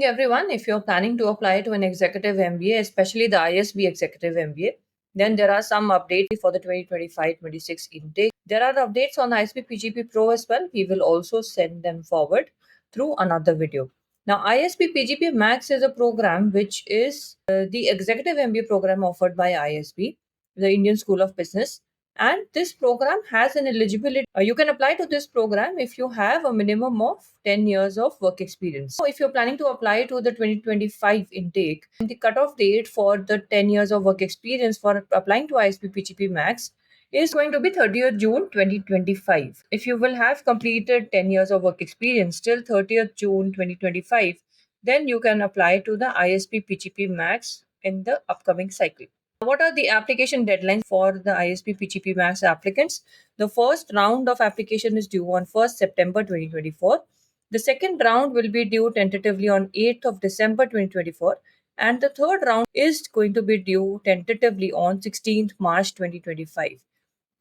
Everyone, if you're planning to apply to an executive MBA, especially the ISB executive MBA, then there are some updates for the 2025-26 intake. There are updates on ISB PGP Pro as well. We will also send them forward through another video. Now, ISB PGP Max is a program which is the executive MBA program offered by ISB, the Indian School of Business, and this program has an eligibility. You can apply to this program if you have a minimum of 10 years of work experience. So if you're planning to apply to the 2025 intake, the cutoff date for the 10 years of work experience for applying to ISB PGP Max is going to be 30th June 2025. If you will have completed 10 years of work experience till 30th June 2025, then you can apply to the ISB PGP Max in the upcoming cycle. What are the application deadlines for the ISB PGP Max applicants? The first round of application is due on 1st September 2024. The second round will be due tentatively on 8th of December 2024. And the third round is going to be due tentatively on 16th March 2025.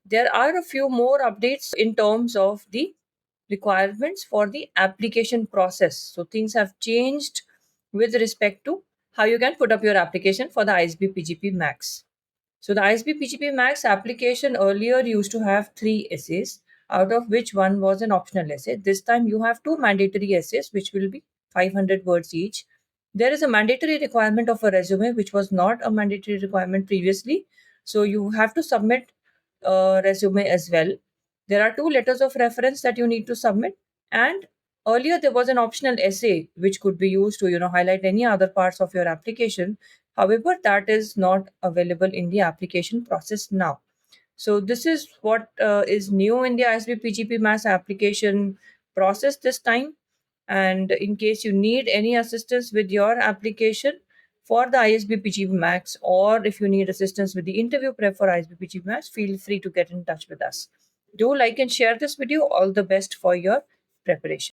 There are a few more updates in terms of the requirements for the application process. So things have changed with respect to how you can put up your application for the ISB PGP Max. So the ISB PGP Max application earlier used to have 3 essays, out of which one was an optional essay. This time you have 2 mandatory essays, which will be 500 words each. There is a mandatory requirement of a resume, which was not a mandatory requirement previously. So you have to submit a resume as well. There are 2 letters of reference that you need to submit, and earlier there was an optional essay which could be used to highlight any other parts of your application. However, that is not available in the application process now. So this is what is new in the ISB PGP Max application process this time. And in case you need any assistance with your application for the ISB PGP Max, or if you need assistance with the interview prep for ISB PGP Max, feel free to get in touch with us. Do like and share this video. All the best for your preparation.